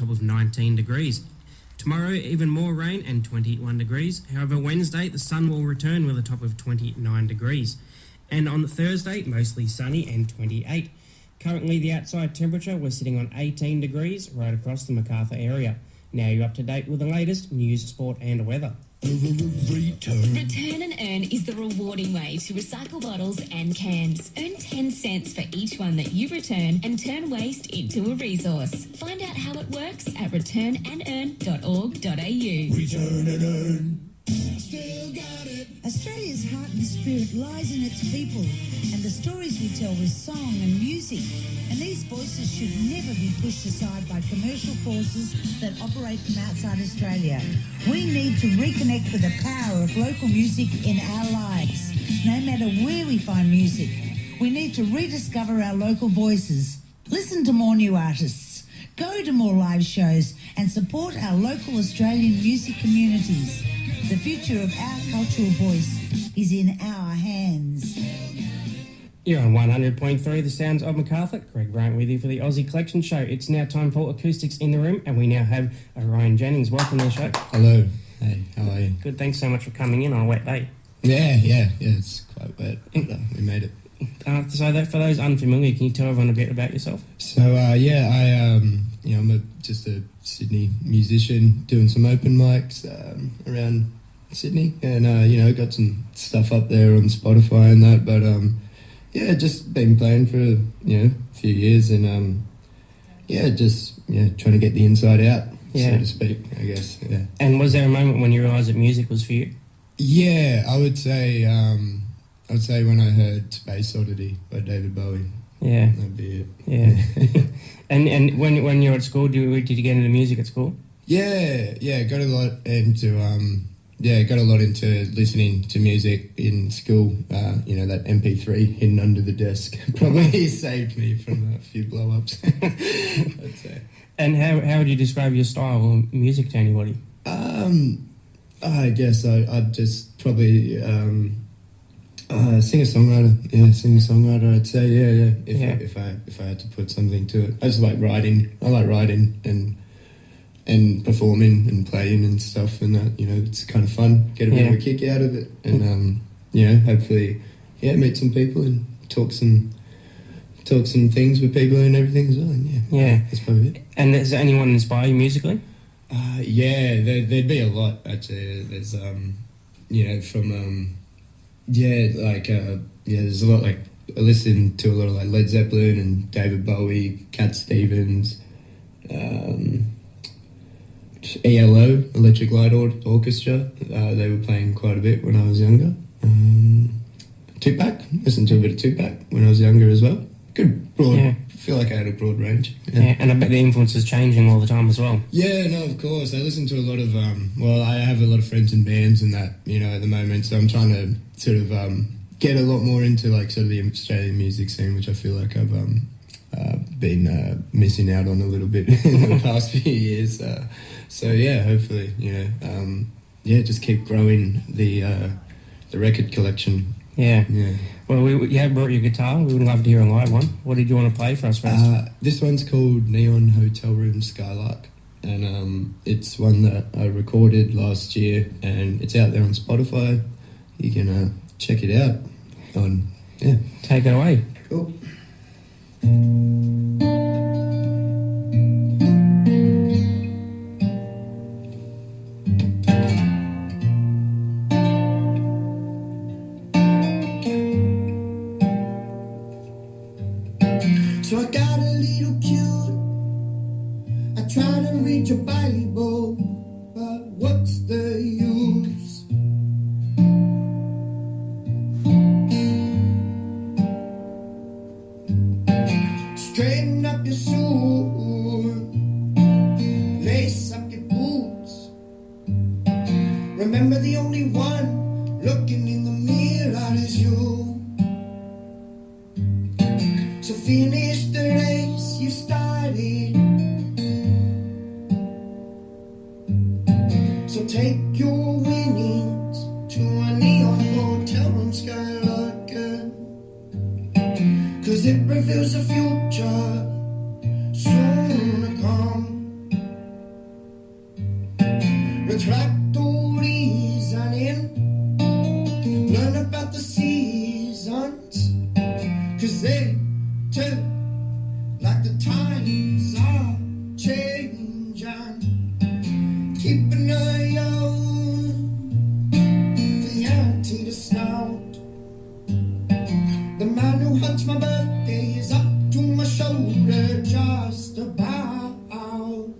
top of 19 degrees. Tomorrow, even more rain and 21 degrees. However, Wednesday, the sun will return with a top of 29 degrees. And on Thursday, mostly sunny and 28. Currently, the outside temperature, we're sitting on 18 degrees right across the Macarthur area. Now you're up to date with the latest news, sport and weather. Return and Earn is the rewarding way to recycle bottles and cans. Earn 10 cents for each one that you return and turn waste into a resource. Find out how it works at returnandearn.org.au. Return and Earn. Still got it. Australia's heart and spirit lies in its people and the stories we tell with song and music. And these voices should never be pushed aside by commercial forces that operate from outside Australia. We need to reconnect with the power of local music in our lives. No matter where we find music, we need to rediscover our local voices. Listen to more new artists. Go to more live shows and support our local Australian music communities. The future of our cultural voice is in our hands. You're on 100.3 The Sounds of Macarthur. Greg Bryant with you for the Aussie Collection Show. It's now time for Acoustics in the Room, and we now have Orion Jennings. Welcome to the show. Hello. Hey, how are you? Good, thanks so much for coming in on a wet day. Yeah, it's quite wet. We made it. So that for those unfamiliar, can you tell everyone a bit about yourself? So, I'm just a Sydney musician doing some open mics around Sydney, and got some stuff up there on Spotify and that, but just been playing for a few years, and trying to get the inside out, so to speak, I guess. Yeah. And was there a moment when you realised that music was for you? Yeah, I would say when I heard Space Oddity by David Bowie. Yeah, that'd be it. Yeah. and when you were at school, did you get into music at school? Yeah, got a lot into listening to music in school. That MP3 hidden under the desk probably saved me from a few blow-ups, I'd say. And how would you describe your style of music to anybody? I guess I'd just probably singer-songwriter. Yeah, singer-songwriter, I'd say. Yeah. If I had to put something to it. I just like writing. I like writing and performing and playing and stuff, and that, it's kind of fun. Get a bit of a kick out of it, and hopefully, meet some people and talk some things with people and everything as well. And that's probably it. And does anyone inspire you musically? There'd be a lot actually. There's there's a lot, like I listen to a lot of like Led Zeppelin and David Bowie, Cat Stevens, ELO, Electric Light Orchestra. They were playing quite a bit when I was younger. Tupac, listened to a bit of Tupac when I was younger as well. Good broad. I feel like I had a broad range. Yeah, and I bet the influence is changing all the time as well. Yeah, no, of course. I listen to a lot of, I have a lot of friends in bands and that, at the moment, so I'm trying to sort of get a lot more into like sort of the Australian music scene, which I feel like I've been missing out on a little bit in the past few years. Hopefully, just keep growing the record collection. Yeah. Well, you have brought your guitar. We would love to hear a live one. What did you want to play for us first? This one's called Neon Hotel Room Skylark, and it's one that I recorded last year, and it's out there on Spotify. You can check it out. Take it away. Cool. So I got a little cute. I try to read your Bible, but what's the use? Straighten up your suit, lace up your boots. Remember, the only one looking in the mirror is you. So finish the race you started. So take your winnings to a neon hotel room skylark, 'cause it reveals a future soon to come. The tractories and in, learn about the seasons, 'cause they too, like the times are changing. Keep an eye out for the empty to snout. The man who hunts my birthday is up to my shoulder just about, and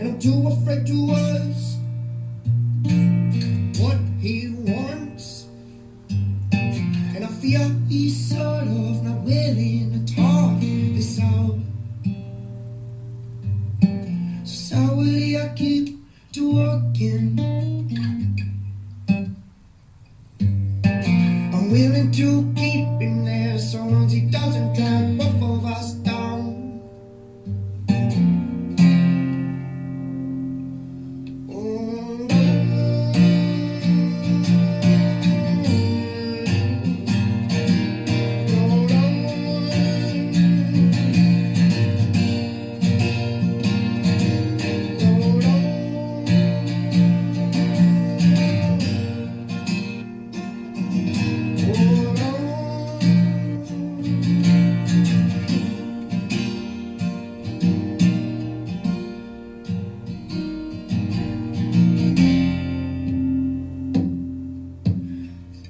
I'm too afraid to ask what he wants, and I fear he's sort of not willing to talk this out. So sourly I keep to walking. I'm willing to keep him there so long as he doesn't drag both of us down.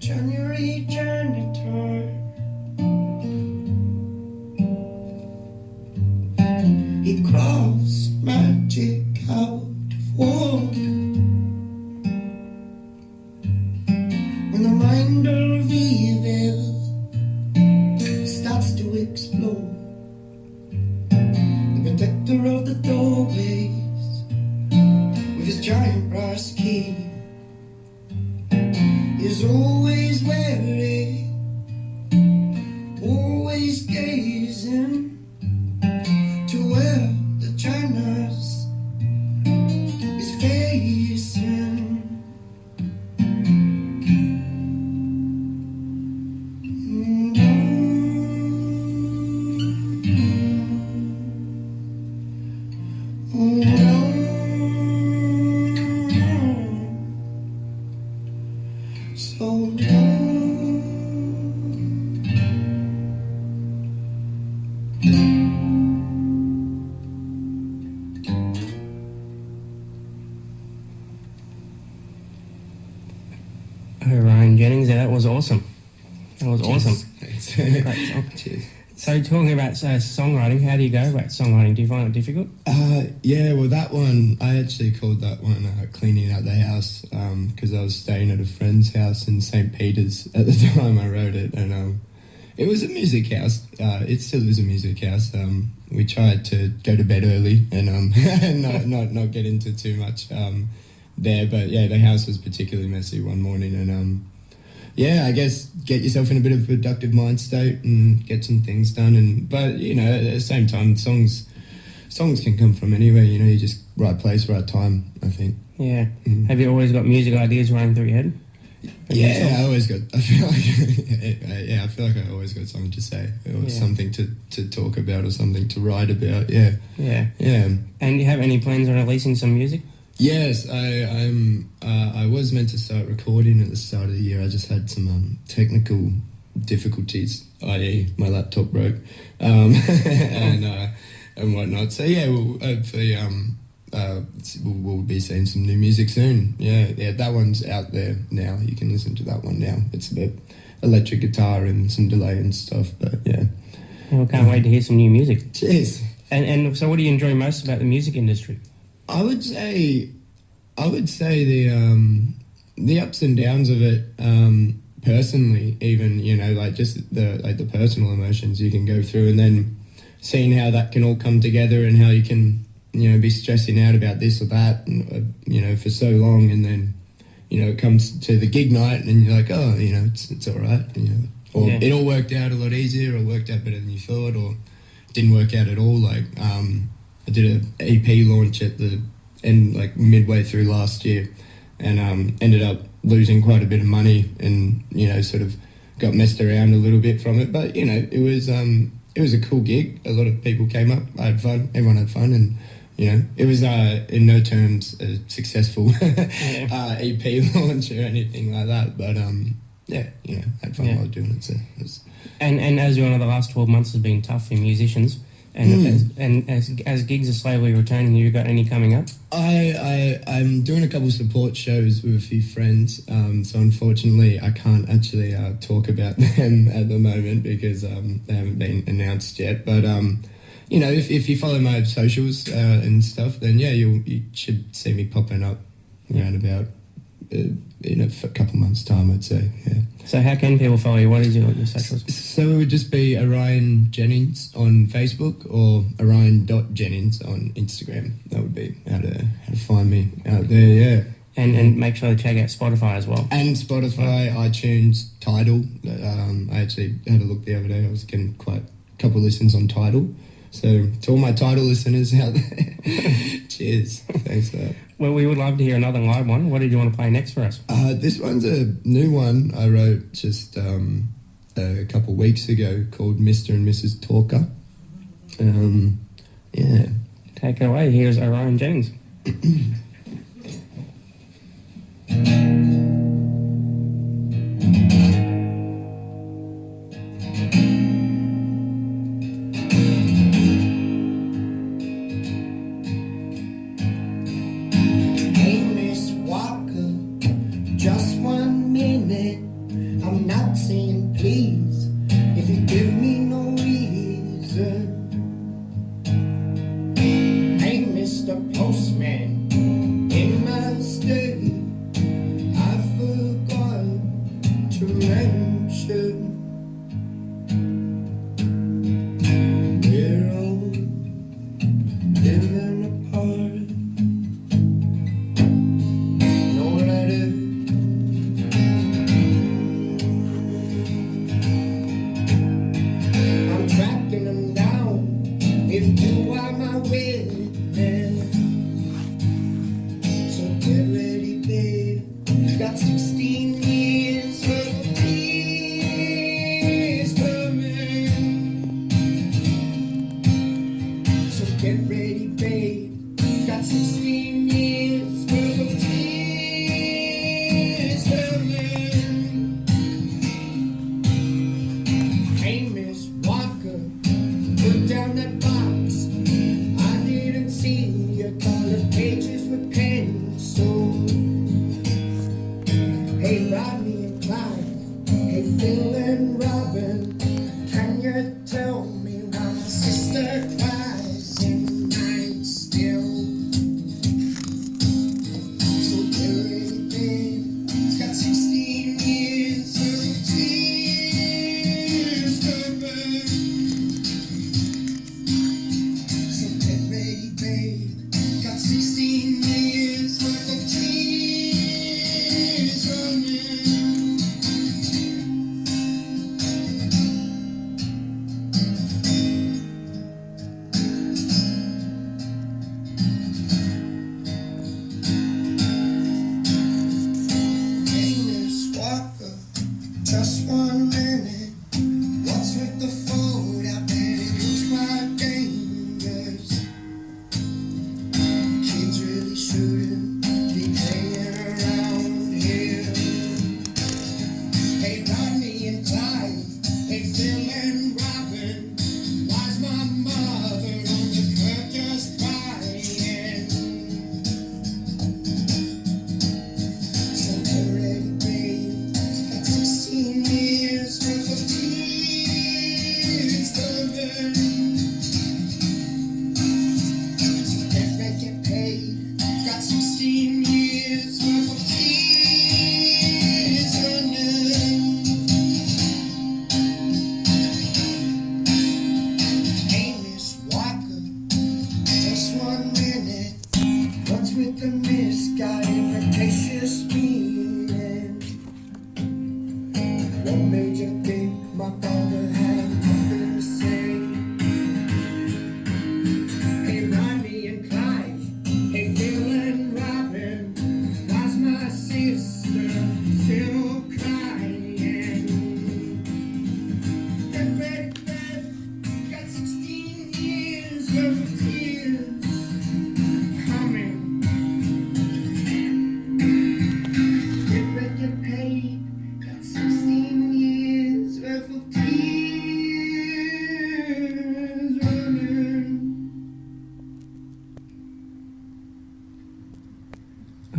January janitor, he crafts magic out of wood. When the mind of evil starts to explode, the protector of the doorways with his giant brass key is always wary, always gazing to where the Janus is facing. So long. Orion Jennings, yeah, that was awesome. That was awesome. Thanks. Great song. Cheers. So talking about songwriting, how do you go about songwriting? Do you find it difficult? Yeah, well, that one, I actually called that one Cleaning Out the House because I was staying at a friend's house in St. Peter's at the time I wrote it, and it was a music house. It still is a music house. We tried to go to bed early and not get into too much there, but yeah, the house was particularly messy one morning, and yeah, I guess get yourself in a bit of a productive mind state and get some things done. But you know, at the same time, songs can come from anywhere. You know, you just right place, right time. I think. Yeah. Have you always got music ideas running through your head? Yeah, I always got. I feel like I feel like I always got something to say or something to talk about or something to write about. Yeah. Yeah. Yeah. And do you have any plans on releasing some music? Yes, I was meant to start recording at the start of the year. I just had some technical difficulties, i.e. my laptop broke, and whatnot. So yeah, we'll hopefully we'll be seeing some new music soon. Yeah, that one's out there now. You can listen to that one now. It's a bit electric guitar and some delay and stuff, but yeah. Well, can't wait to hear some new music. Cheers. And so what do you enjoy most about the music industry? I would say the ups and downs of it. Personally, even like just the personal emotions you can go through, and then seeing how that can all come together, and how you can be stressing out about this or that, and for so long, and then it comes to the gig night, and you're like, oh, it's all right, or it all worked out a lot easier, or worked out better than you thought, or didn't work out at all. Like I did an EP launch at the end, like midway through last year, and ended up losing quite a bit of money, and sort of got messed around a little bit from it. But it was a cool gig. A lot of people came up. I had fun. Everyone had fun, and you know, it was in no terms a successful EP launch or anything like that. But yeah, you know, had fun while doing it. So it was... And as you know, the last 12 months has been tough for musicians. And as gigs are slowly returning, you got any coming up? I'm doing a couple support shows with a few friends, so unfortunately I can't actually talk about them at the moment because they haven't been announced yet. But you know, if you follow my socials and stuff, then yeah, you should see me popping up around about in a couple months' time, I'd say. Yeah. So how can people follow you? What is your socials? So it would just be Orion Jennings on Facebook or Orion.Jennings on Instagram. That would be how to find me out there, yeah. And make sure to check out Spotify as well. And Spotify, iTunes, Tidal. I actually had a look the other day. I was getting quite a couple of listens on Tidal. So to all my Tidal listeners out there, cheers. Thanks for that. Well, we would love to hear another live one. What did you want to play next for us? This one's a new one I wrote just a couple of weeks ago called Mr. and Mrs. Talker. Yeah. Take it away. Here's Orion Jennings.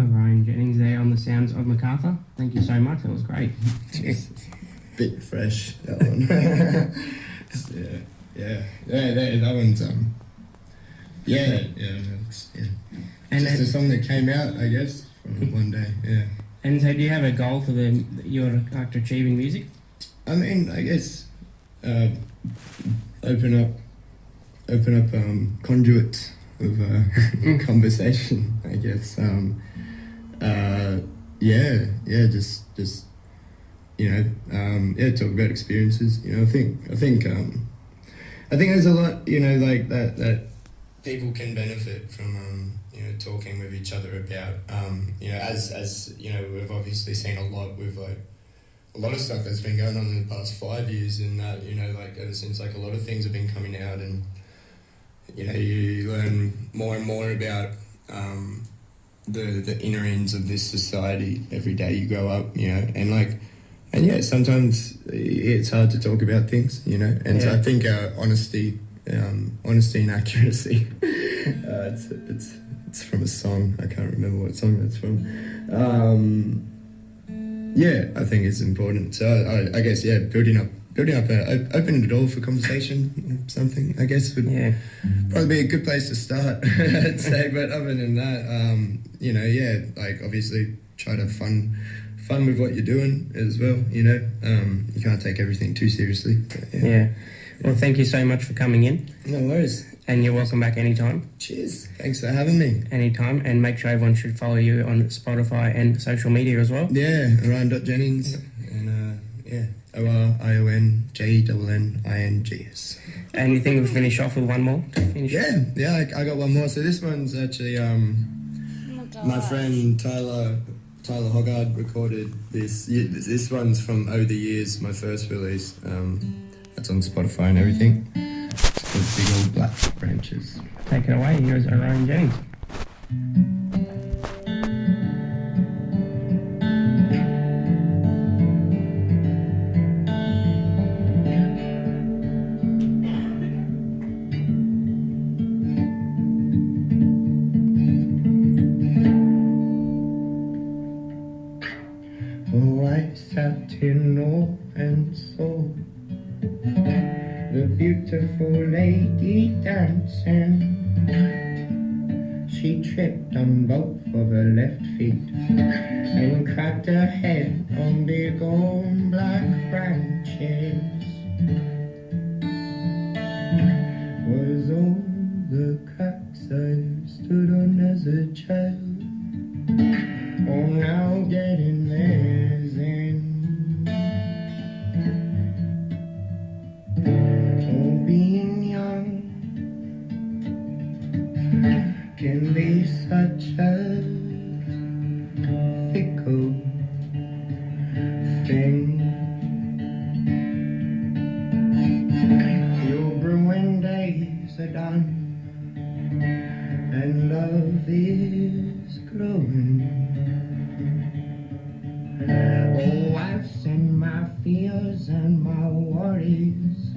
Orion Jennings there on the sounds of Macarthur. Thank you so much. That was great. Bit fresh, that one. That one's And just a song that came out, I guess, from one day. Yeah. And so, do you have a goal for you're like to achieve in music? I mean, I guess open up conduits of conversation. I guess. Just talk about experiences. I think there's a lot, like that people can benefit from, talking with each other about, as we've obviously seen a lot with like a lot of stuff that's been going on in the past 5 years, and that, like ever since, like a lot of things have been coming out, and you learn more and more about the inner ends of this society every day you grow up, and sometimes it's hard to talk about things, and so I think honesty and accuracy. It's from a song. I can't remember what song that's from. I think it's important. So I guess building up, opening the door for conversation, something I guess would probably be a good place to start. I'd say. But other than that, like obviously try to have fun with what you're doing as well. You can't take everything too seriously. But, Well, thank you so much for coming in. No worries. And you're welcome back anytime. Cheers. Thanks for having me. Anytime. And make sure everyone should follow you on Spotify and social media as well. Yeah, Orion.Jennings. And ORIONJENNINGS. And you think we'll finish off with one more to finish? Yeah, I got one more. So this one's actually my friend Tyler Hoggard recorded this. This one's from Oh The Years, my first release. That's on Spotify and everything. It's called Big Old Black Branches. Take it away. Here's Orion Jennings. Oh, I sat in awe and saw the beautiful lady dancing. She tripped on both of her left feet and cracked her head on big old black branches. Was all the cracks I stood on as a child, all now getting theirs in. Being young can be such a fickle thing. Your brewing days are done and love is growing. Oh, I've sent my fears and my worries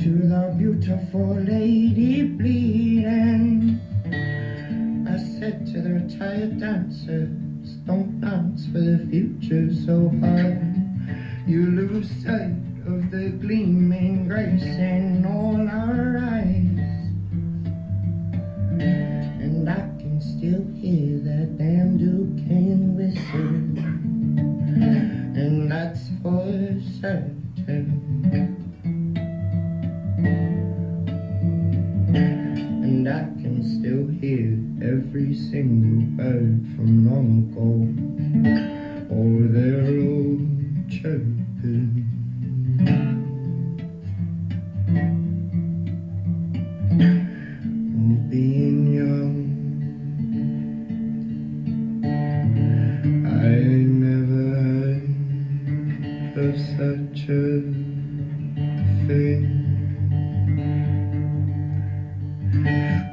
to the beautiful lady bleeding. I said to the retired dancers, don't dance for the future so hard. You lose sight of the gleaming grace in all our eyes. And I can still hear that damn Duquesne whistle, and that's for certain. And I can still hear every single bird from long ago, or their own chirping. Oh, being young, I never heard of such a thing.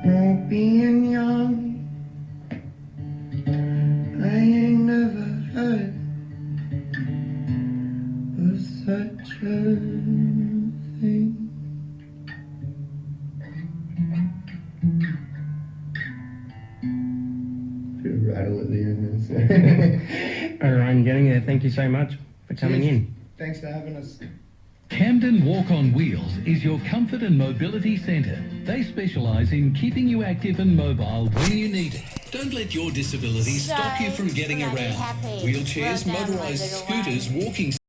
Oh, being young, I ain't never heard of such a thing. Bit of rattle at the end. So. Orion, getting there. Thank you so much for coming in. Thanks for having us. Camden Walk on Wheels is your comfort and mobility centre. They specialise in keeping you active and mobile when you need it. Don't let your disability stop you from getting around. Wheelchairs, motorised scooters, walking